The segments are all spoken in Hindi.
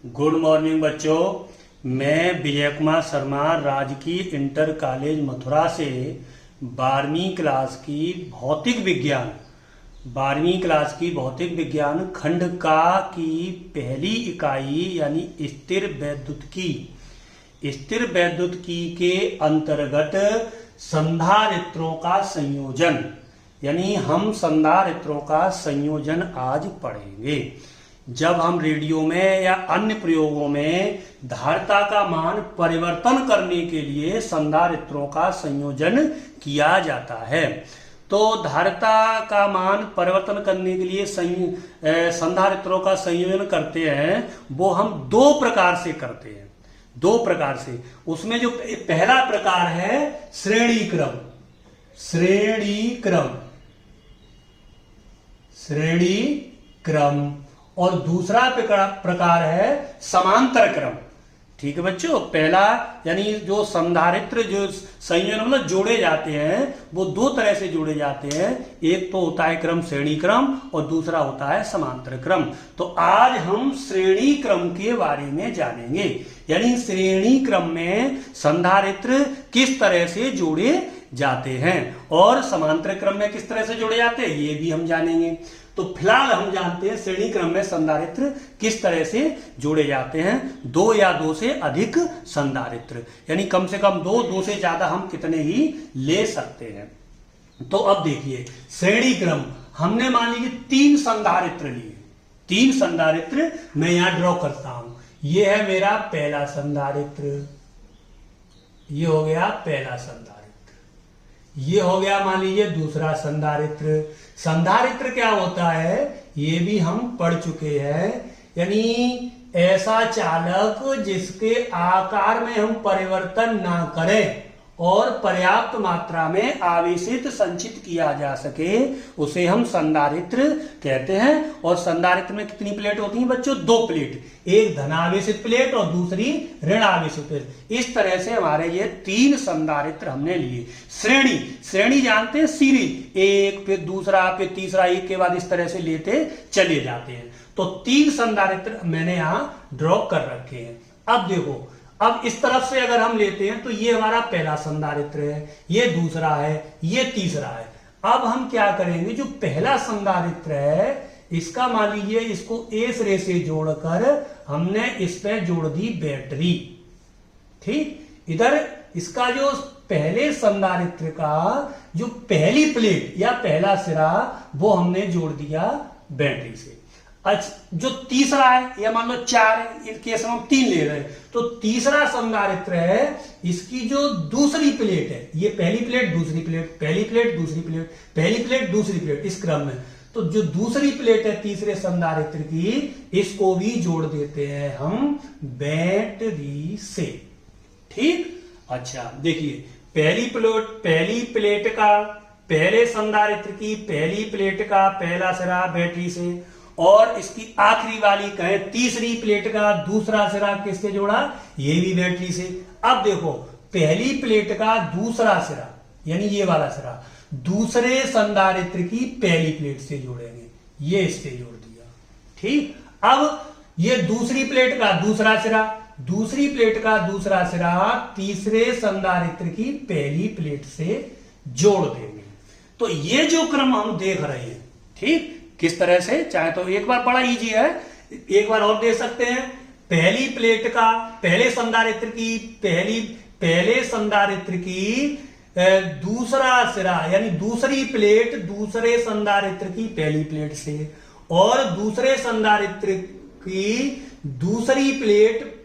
गुड मॉर्निंग बच्चों। मैं विजय कुमार शर्मा राजकीय इंटर कॉलेज मथुरा से 12वीं क्लास की भौतिक विज्ञान खंड का की पहली इकाई यानी स्थिर वैद्युतिकी के अंतर्गत संधारित्रों का संयोजन यानी हम संधारित्रों का संयोजन आज पढ़ेंगे। जब हम रेडियो में या अन्य प्रयोगों में धारिता का मान परिवर्तन करने के लिए संधारित्रों का संयोजन किया जाता है, तो धारिता का मान परिवर्तन करने के लिए संधारित्रों का संयोजन करते हैं, वो हम दो प्रकार से करते हैं। उसमें जो पहला प्रकार है श्रेणी क्रम और दूसरा प्रकार है समांतर क्रम। ठीक है बच्चों, पहला यानी जो संधारित्र जो संयोजन मतलब जोड़े जाते हैं वो दो तरह से जोड़े जाते हैं। एक तो होता है क्रम श्रेणी क्रम और दूसरा होता है समांतर क्रम। तो आज हम श्रेणी क्रम के बारे में जानेंगे, यानी श्रेणी क्रम में संधारित्र किस तरह से जोड़े जाते हैं और समांतर क्रम में किस तरह से जोड़े जाते हैं ये भी हम जानेंगे। तो फिलहाल हम जानते हैं श्रेणी क्रम में संधारित्र किस तरह से जोड़े जाते हैं। दो या दो से अधिक संधारित्र, यानी कम से कम दो से ज्यादा हम कितने ही ले सकते हैं। तो अब देखिए श्रेणी क्रम हमने मान लीजिए 3 संधारित्र लिए। 3 संधारित्र मैं यहां ड्रॉ करता हूं। ये है मेरा पहला संधारित्र, ये हो गया पहला संधारित्र, ये हो गया मान लीजिए दूसरा संधारित्र। संधारित्र क्या होता है ये भी हम पढ़ चुके हैं, यानी ऐसा चालक जिसके आकार में हम परिवर्तन ना करें और पर्याप्त मात्रा में आवेशित संचित किया जा सके, उसे हम संधारित्र कहते हैं। और संधारित्र में कितनी प्लेट होती हैं बच्चों? 2 प्लेट, एक धनावेशित प्लेट और दूसरी ऋण आवेशित प्लेट। इस तरह से हमारे ये 3 संधारित्र हमने लिए। श्रेणी जानते हैं, सीरीज, एक फिर दूसरा फिर तीसरा, एक के बाद इस तरह से लेते चले जाते हैं। तो 3 संधारित्र मैंने यहां ड्रॉ कर रखे हैं। अब देखो, अब इस तरफ से अगर हम लेते हैं तो ये हमारा पहला संधारित्र है, ये दूसरा है, ये तीसरा है। अब हम क्या करेंगे, जो पहला संधारित्र है इसका मान लीजिए इसको ए सिरे से जोड़कर हमने इस पे जोड़ दी बैटरी। ठीक, इधर इसका जो पहले संधारित्र का जो पहली प्लेट या पहला सिरा वो हमने जोड़ दिया बैटरी से। अच्छा, जो तीसरा है या मान लो 4 है, इस केस में हम 3 ले रहे हैं, तो तीसरा संधारित्र है इसकी जो दूसरी प्लेट है, ये पहली प्लेट दूसरी प्लेट, पहली प्लेट दूसरी प्लेट, पहली प्लेट दूसरी प्लेट, इस क्रम में। तो जो दूसरी प्लेट है तीसरे संधारित्र की, इसको भी जोड़ देते हैं हम बैटरी से। ठीक, अच्छा देखिए पहली प्लेट का पहले संधारित्र की पहली प्लेट का पहला सिरा बैटरी से, और इसकी आखिरी वाली कहें तीसरी प्लेट का दूसरा सिरा किससे जोड़ा, ये भी बैटरी से। अब देखो पहली प्लेट का दूसरा सिरा यानी ये वाला सिरा दूसरे संधारित्र की पहली प्लेट से जोड़ेंगे, ये इससे जोड़ दिया। ठीक, अब ये दूसरी प्लेट का दूसरा सिरा, दूसरी प्लेट का दूसरा सिरा तीसरे संधारित्र की पहली प्लेट से जोड़ देंगे। तो ये जो क्रम हम देख रहे हैं, ठीक, किस तरह से, चाहे तो एक बार बड़ा इजी है, एक बार और दे सकते हैं। पहली प्लेट का पहले संधारित्र की दूसरा सिरा यानी दूसरी प्लेट दूसरे संधारित्र की पहली प्लेट से, और दूसरे संधारित्र की दूसरी प्लेट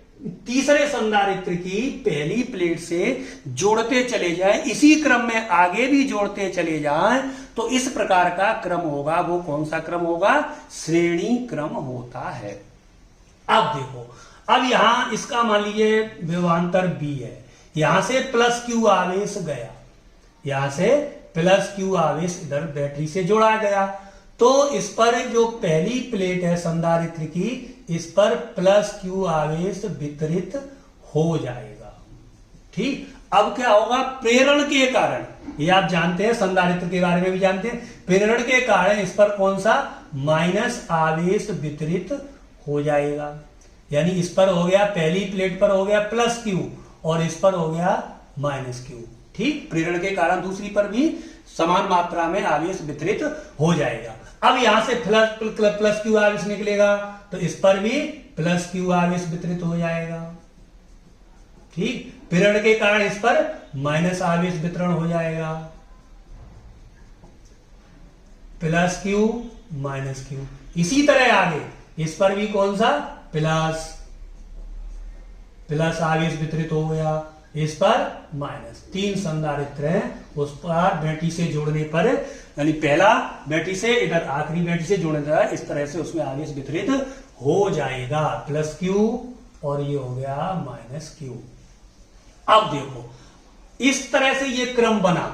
तीसरे संधारित्र की पहली प्लेट से जोड़ते चले जाएं, इसी क्रम में आगे भी जोड़ते चले जाएं, तो इस प्रकार का क्रम होगा। वो कौन सा क्रम होगा? श्रेणी क्रम होता है। अब देखो, अब यहां इसका मान लीजिए विभवांतर बी है, यहां से प्लस क्यू आवेश गया, यहां से प्लस क्यू आवेश इधर बैटरी से जोड़ा गया, तो इस पर जो पहली प्लेट है संधारित्र की, इस पर प्लस क्यू आवेश वितरित हो जाएगा। ठीक, अब क्या होगा, प्रेरण के कारण, ये आप जानते हैं संधारित्र के बारे में भी जानते हैं, प्रेरण के कारण इस पर कौन सा माइनस आवेश वितरित हो जाएगा। यानी इस पर हो गया, पहली प्लेट पर हो गया प्लस क्यू और इस पर हो गया माइनस क्यू। ठीक, प्रेरण के कारण दूसरी पर भी समान मात्रा में आवेश वितरित हो जाएगा। अब यहां से प्लस क्यू आवेश निकलेगा तो इस पर भी प्लस क्यू आवेश वितरित हो जाएगा। ठीक, प्रेरण के कारण इस पर माइनस आवेश वितरण हो जाएगा, प्लस क्यू माइनस क्यू। इसी तरह आगे इस पर भी कौन सा, प्लस आवेश वितरित हो गया, इस पर माइनस। तीन संधारित्र हैं, उस पर बैटरी से जोड़ने पर, यानी पहला बैटरी से इधर आखिरी बैटरी से जोड़ने पर इस तरह से उसमें आवेश वितरित हो जाएगा, प्लस क्यू और ये हो गया माइनस क्यू। अब देखो इस तरह से ये क्रम बना।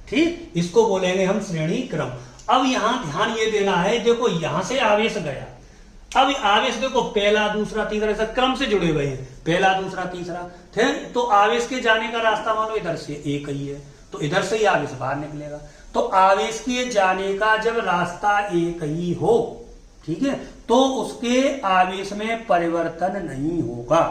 ठीक, इसको बोलेंगे हम श्रेणी क्रम। अब यहां ध्यान ये देना है, देखो यहां से आवेश गया, अब आवेश देखो पहला दूसरा तीसरा ऐसा क्रम से जुड़े हुए हैं, पहला दूसरा तीसरा। ठीक, तो आवेश के जाने का रास्ता मान लो इधर से एक ही है, तो इधर से ही आवेश बाहर निकलेगा। तो आवेश के जाने का जब रास्ता एक ही हो, ठीक है, तो उसके आवेश में परिवर्तन नहीं होगा।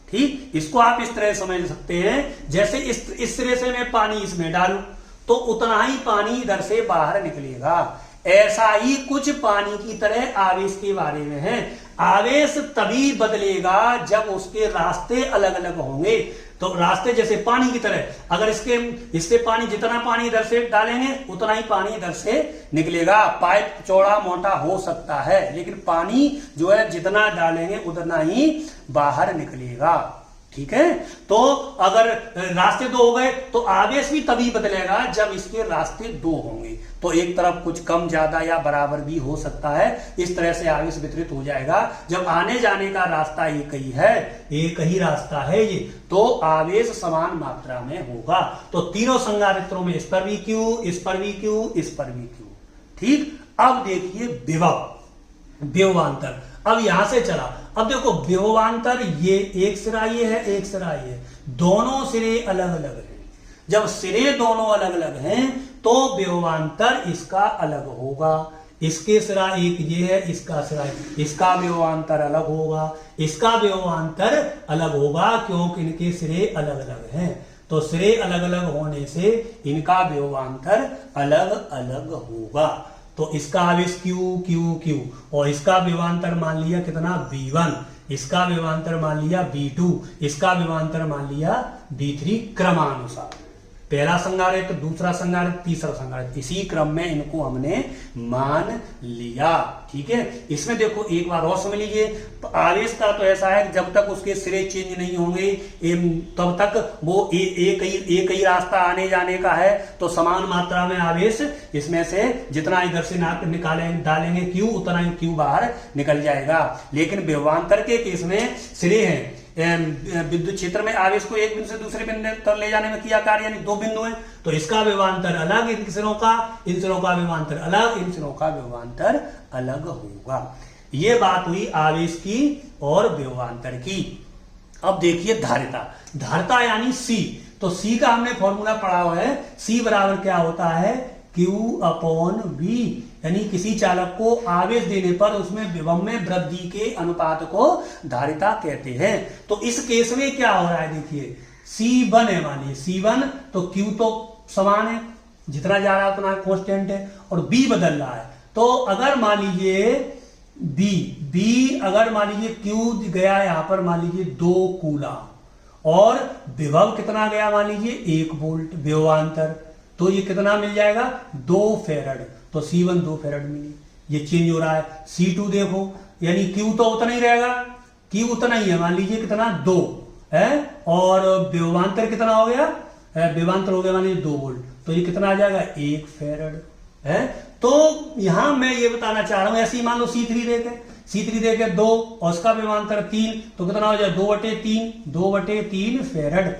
ठीक, इसको आप इस तरह समझ सकते हैं, जैसे इस सिरे से मैं पानी इसमें डालूं तो उतना ही पानी इधर से बाहर निकलेगा। ऐसा ही कुछ पानी की तरह आवेश के बारे में है। आवेश तभी बदलेगा जब उसके रास्ते अलग अलग होंगे। तो रास्ते जैसे पानी की तरह, अगर इससे पानी, जितना पानी इधर से डालेंगे उतना ही पानी इधर से निकलेगा। पाइप चौड़ा मोटा हो सकता है, लेकिन पानी जो है जितना डालेंगे उतना ही बाहर निकलेगा। ठीक है, तो अगर रास्ते दो हो गए तो आवेश भी तभी बदलेगा जब इसके रास्ते दो होंगे। तो एक तरफ कुछ कम ज्यादा या बराबर भी हो सकता है, इस तरह से आवेश वितरित हो जाएगा। जब आने जाने का रास्ता एक ही है, एक ही रास्ता है ये, तो आवेश समान मात्रा में होगा। तो तीनों संधारित्रों में इस पर भी क्यू, इस पर भी क्यू, इस पर भी क्यू। ठीक, अब देखिए विभवांतर। अब यहां से चला, अब देखो विभवांतर, ये एक सिरा ये है, एक सिरा ये है, दोनों सिरे अलग अलग हैं। जब सिरे दोनों अलग अलग हैं तो विभवांतर इसका अलग होगा। इसके सिरा एक ये है, इसका सिरा, इसका विभवांतर अलग होगा, इसका विभवांतर अलग होगा, क्योंकि इनके सिरे अलग अलग हैं। तो सिरे अलग अलग होने से इनका विभवांतर अलग अलग होगा। तो इसका आवेश Q Q Q और इसका विभवांतर मान लिया कितना, V1, इसका विभवांतर मान लिया V2, इसका विभवांतर मान लिया V3 क्रमानुसार। पहला संधारित्र, दूसरा संधारित्र, तीसरा संधारित्र, इसी क्रम में इनको हमने मान लिया। ठीक है, इसमें देखो एक बार और समझ लीजिए, आवेश का तो ऐसा है कि जब तक उसके सिरे चेंज नहीं होंगे तब तक वो एक ही रास्ता आने जाने का है। तो समान मात्रा में आवेश इसमें से जितना इधर से डालेंगे क्यू, उतना ही क्यू बाहर निकल जाएगा। लेकिन विभवांतर के केस में सिरे हैं, विद्युत क्षेत्र में आवेश को एक बिंदु से दूसरे बिंदु तक ले जाने में किया कार्य, यानी दो बिंदु हैं, तो इसका विभवांतर अलग, इन सिरों का विभवांतर अलग, इन सिरों का विभवांतर अलग होगा। ये बात हुई आवेश की और विभवांतर की। अब देखिए धारिता यानी C। तो C का हमने फॉर्मूला पढ़ा हुआ है, C बराबर क्या होता है, Q/V, यानी किसी चालक को आवेश देने पर उसमें विभव में वृद्धि के अनुपात को धारिता कहते हैं। तो इस केस में क्या हो रहा है, देखिए C1 है, मानिए C1, तो Q तो समान है, जितना जा रहा है उतना कांस्टेंट है, और B बदल रहा है। तो अगर मान लीजिए B अगर मान लीजिए Q गया यहां पर मान लीजिए 2 कूलम और विभव कितना गया, मान लीजिए 1 वोल्ट विभवांतर, तो ये कितना मिल जाएगा, 2 फेरड। तो C1 2 फेरड मिली, ये चेंज हो रहा है। C2 देखो, यानी Q तो उतना ही रहेगा, Q उतना ही है, मान लीजिए कितना 2 है, और विभवांतर कितना हो गया, विभवांतर हो गया मान लीजिए 2 वोल्ट, तो ये कितना आ जाएगा, 1 फेरड है। तो यहां मैं ये बताना चाह रहा हूं, ऐसे ही मान लो C3 देके 2 और उसका विभवांतर 3, तो कितना हो जाए, 2/3 फेरड।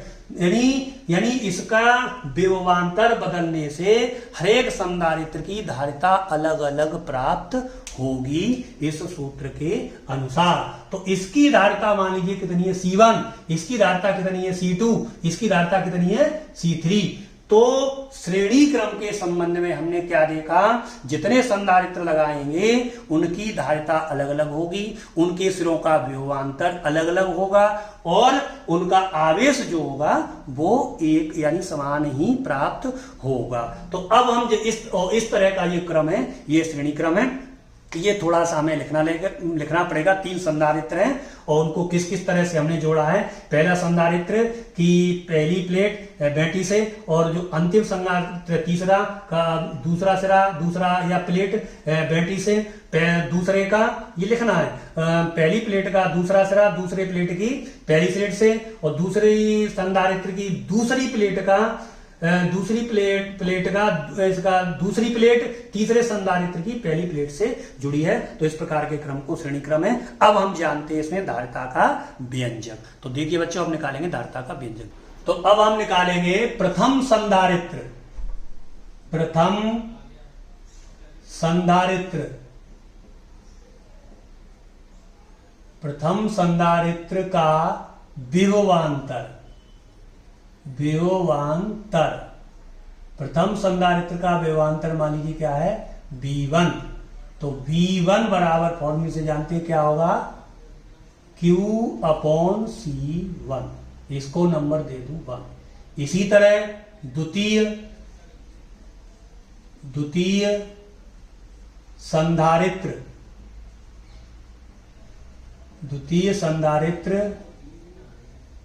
यानी इसका विभवांतर बदलने से हर एक संधारित्र की धारिता अलग अलग प्राप्त होगी इस सूत्र के अनुसार। तो इसकी धारिता मान लीजिए कितनी है, C1, इसकी धारिता कितनी है, C2, इसकी धारिता कितनी है, C3। तो श्रेणी क्रम के संबंध में हमने क्या देखा, जितने संधारित्र लगाएंगे उनकी धारिता अलग अलग होगी, उनके सिरों का विभवांतर अलग अलग होगा और उनका आवेश जो होगा वो एक यानी समान ही प्राप्त होगा। तो अब हम इस तरह का ये क्रम है, ये श्रेणी क्रम है। ये थोड़ा सा हमें लिखना पड़ेगा। 3 संधारित्र हैं और उनको किस किस तरह से हमने जोड़ा है। पहला संधारित्र की पहली प्लेट बैटरी से और जो अंतिम संधारित्र तीसरा का दूसरा सिरा, दूसरा या प्लेट बैटरी से, दूसरे का ये लिखना है पहली प्लेट का दूसरा सिरा दूसरे प्लेट की पहली प्लेट से और दूसरी संधारित्र की दूसरी प्लेट का इसका दूसरी प्लेट तीसरे संधारित्र की पहली प्लेट से जुड़ी है। तो इस प्रकार के क्रम को श्रेणी क्रम है। अब हम जानते हैं इसमें धारिता का व्यंजक। तो देखिए बच्चों, हम निकालेंगे धारिता का व्यंजक। तो अब हम निकालेंगे प्रथम संधारित्र। प्रथम संधारित्र का विभवांतर। प्रथम संधारित्र का विभवांतर मान लीजिए क्या है, V1। तो V1 बराबर फॉर्मूले से जानते हैं क्या होगा, Q/C1। इसको नंबर दे दूं 1। इसी तरह द्वितीय संधारित्र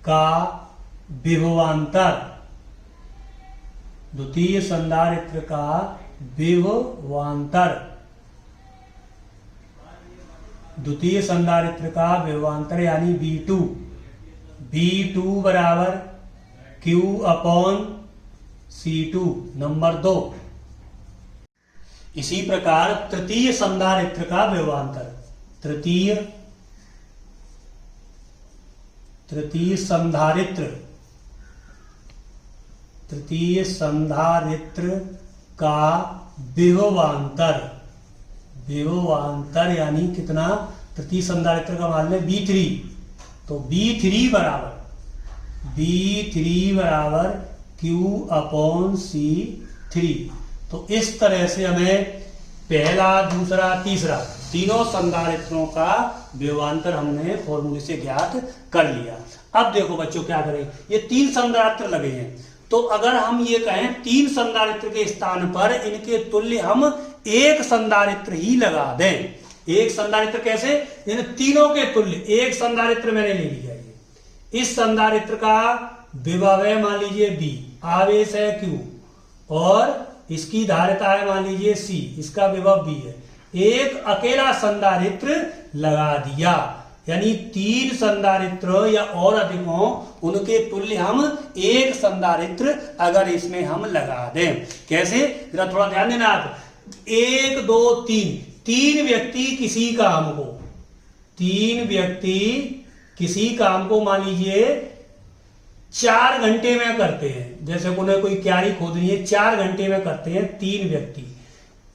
का विभवांतर। द्वितीय संधारित्र का विभवांतर यानी V2 बराबर Q/C2 नंबर 2। इसी प्रकार तृतीय संधारित्र का विभवांतर। तृतीय संधारित्र का विभवांतर यानी कितना, तृतीय संधारित्र का मान लें V3। तो V3 बराबर Q/C3। तो इस तरह से हमें पहला, दूसरा, तीसरा तीनों संधारित्रों का विभवांतर हमने फॉर्मूले से ज्ञात कर लिया। अब देखो बच्चों क्या करें, ये 3 संधारित्र लगे हैं। तो अगर हम ये कहें 3 संधारित्र के स्थान पर इनके तुल्य हम एक संधारित्र ही लगा दें। एक संधारित्र कैसे, इन तीनों के तुल्य एक संधारित्र मैंने ले लिया। इस संधारित्र का विभव है मान लीजिए B, आवेश है Q और इसकी धारिता है मान लीजिए C, इसका विभव B है। एक अकेला संधारित्र लगा दिया, यानी 3 संधारित्र या और अधिक हो उनके तुल्य हम एक संधारित्र अगर इसमें हम लगा दें। कैसे, जरा थोड़ा ध्यान देना आप। 1 2 3 3 व्यक्ति किसी काम को मान लीजिए 4 घंटे में करते हैं। जैसे उन्हें कोई क्यारी खोदनी है, 4 घंटे में करते हैं 3 व्यक्ति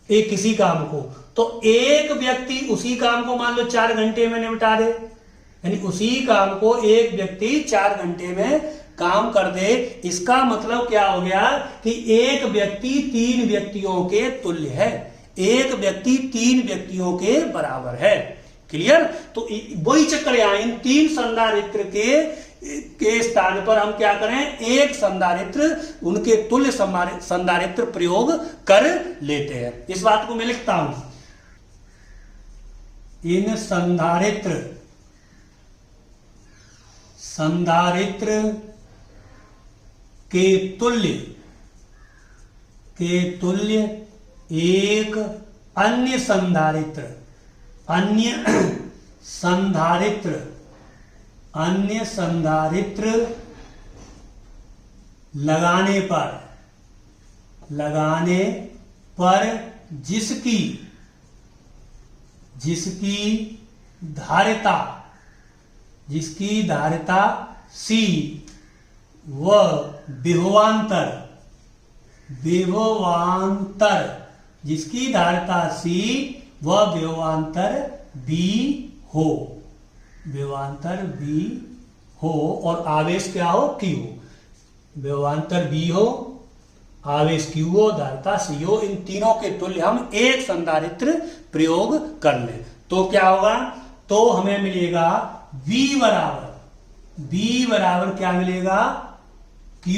एक किसी काम को। तो एक व्यक्ति उसी काम को मान लो 4 घंटे में निपटा दे, यानी उसी काम को एक व्यक्ति 4 घंटे में काम कर दे। इसका मतलब क्या हो गया कि एक व्यक्ति 3 व्यक्तियों के तुल्य है, एक व्यक्ति 3 व्यक्तियों के बराबर है। क्लियर। तो वही चक्कर यहां, इन 3 संधारित्र के स्थान पर हम क्या करें, एक संधारित्र उनके तुल्य संधारित्र प्रयोग कर लेते हैं। इस बात को मैं लिखता हूं, इन संधारित्र के तुल्य एक अन्य संधारित्र लगाने पर जिसकी धारिता C व विभवांतर जिसकी धारिता C व विभवांतर B हो और आवेश क्या हो, Q हो। विभवांतर B हो आवेश क्यूओ, धारिता सीओ, इन तीनों के तुल्य हम एक संधारित्र प्रयोग कर ले तो क्या होगा, तो हमें मिलेगा V बराबर क्या मिलेगा, Q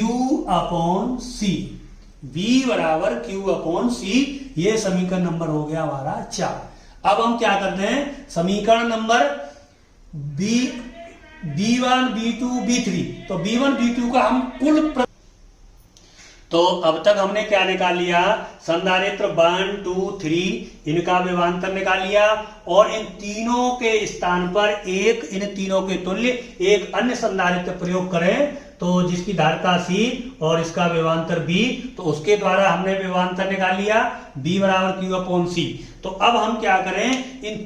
अपॉन सी। V बराबर Q अपॉन सी, ये समीकरण नंबर हो गया हमारा 4। अब हम क्या करते हैं, समीकरण नंबर B1 B2 B3, तो B1 B2 का हम कुल तो अब तक हमने क्या निकाल लिया, संधारित्र 1 2 3 इनका विभवांतर निकाल लिया और इन तीनों के स्थान पर इन तीनों के तुल्य एक अन्य संधारित्र प्रयोग करें तो जिसकी धारिता C और इसका विभवांतर B, तो उसके द्वारा हमने विभवांतर निकाल लिया B बराबर Q अपॉन C। तो अब हम क्या करें, इन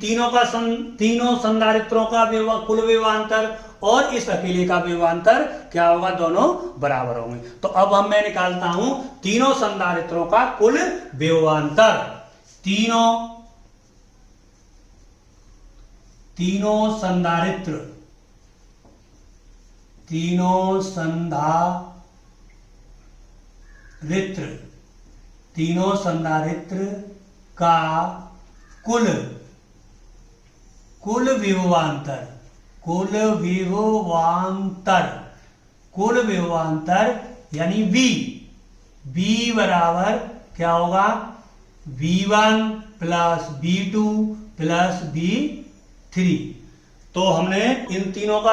तीनों संधारित्रों का कुल विभवांतर और इस अकेले का विभवांतर क्या होगा, दोनों बराबर होंगे। तो अब मैं निकालता हूं तीनों संधारित्रों का कुल विभवांतर। तीनों संधारित्र का कुल विभवांतर यानी V बराबर क्या होगा, V1 plus V2 plus V3। तो हमने इन तीनों का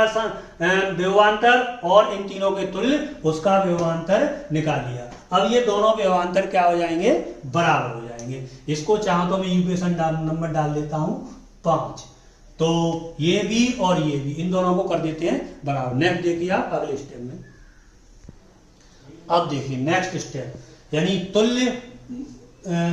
विभवांतर और इन तीनों के तुल्य उसका विभवांतर निकाल लिया। अब ये दोनों विभवांतर क्या हो जाएंगे, बराबर हो जाएंगे। इसको चाहो तो मैं इक्वेशन नंबर डाल देता हूं 5। तो ये भी और ये भी, इन दोनों को कर देते हैं बराबर। नेक्स्ट देखिए आप अगले स्टेप में। अब देखिए नेक्स्ट स्टेप, यानी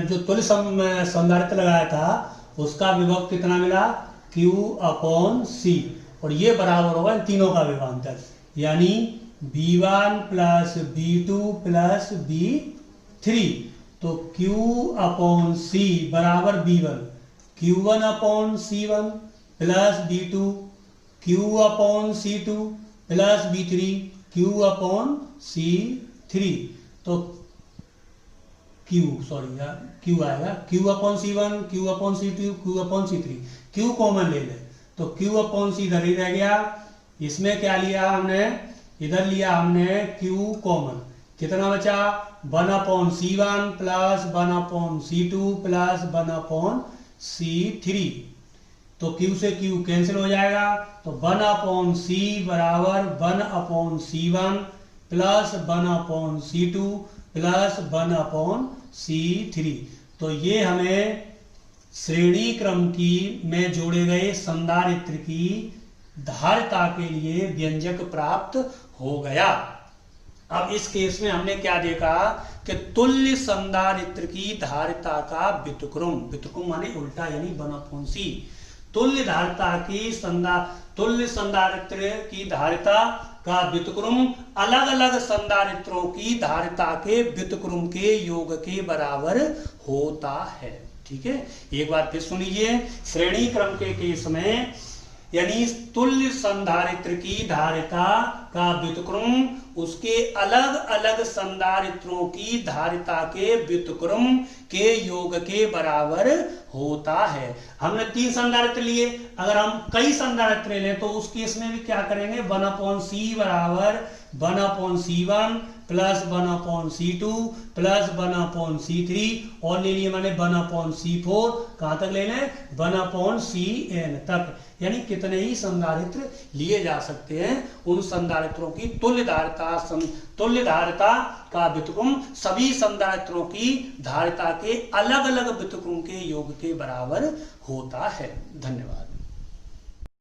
जो तुल्य संधारित्र लगाया था उसका विभव कितना मिला, Q अपॉन C, और ये बराबर होगा इन तीनों का विभवांतर, यानी B1 plus B2 plus B3। तो Q अपॉन C बराबर B1 Q1 upon C1 plus B2 Q upon C2 plus B3 Q upon C3। तो Q आएगा Q upon C1 Q upon C2 Q upon C3, Q common ले ले तो Q अपॉन C इधर ही रह गया। इसमें क्या लिया हमने, इधर लिया हमने Q कॉमन, कितना बचा 1 upon C1 plus 1 upon C2 plus 1 upon C3। तो Q से Q कैंसिल हो जाएगा, तो 1 अपॉन C बराबर 1 upon C1 plus 1 upon C2 plus 1 upon C3। तो ये हमें श्रेणी क्रम में जोड़े गए संधारित्र की धारिता के लिए व्यंजक प्राप्त हो गया। अब इस केस में हमने क्या देखा कि तुल्य संधारित्र की धारिता का व्युत्क्रम माने उल्टा, यानी 1/c। तुल्य संधारित्र की धारिता का व्युत्क्रम अलग अलग संधारित्रों की धारिता के व्युत्क्रम के योग के बराबर होता है। ठीक है, एक बार फिर सुन लीजिए। श्रेणी क्रम के केस में यानी तुल्य संधारित्र की धारिता का व्युत्क्रम उसके अलग अलग संधारित्रों की धारिता के व्युत्क्रम के योग के बराबर होता है। हमने 3 संधारित्र लिए, अगर हम कई संधारित्र लें तो उस केस में भी क्या करेंगे, 1/c बराबर 1/c1 plus 1/c2 plus 1/c3 और ले लिए मैंने 1/c4, कहां तक ले लें 1/cn तक, यानी कितने ही संधारित्र लिए जा सकते हैं। उन संधारित्रों की तुल्य धारिता का व्युत्क्रम सभी संधारित्रों की धारिता के अलग अलग व्युत्क्रम के योग के बराबर होता है। धन्यवाद।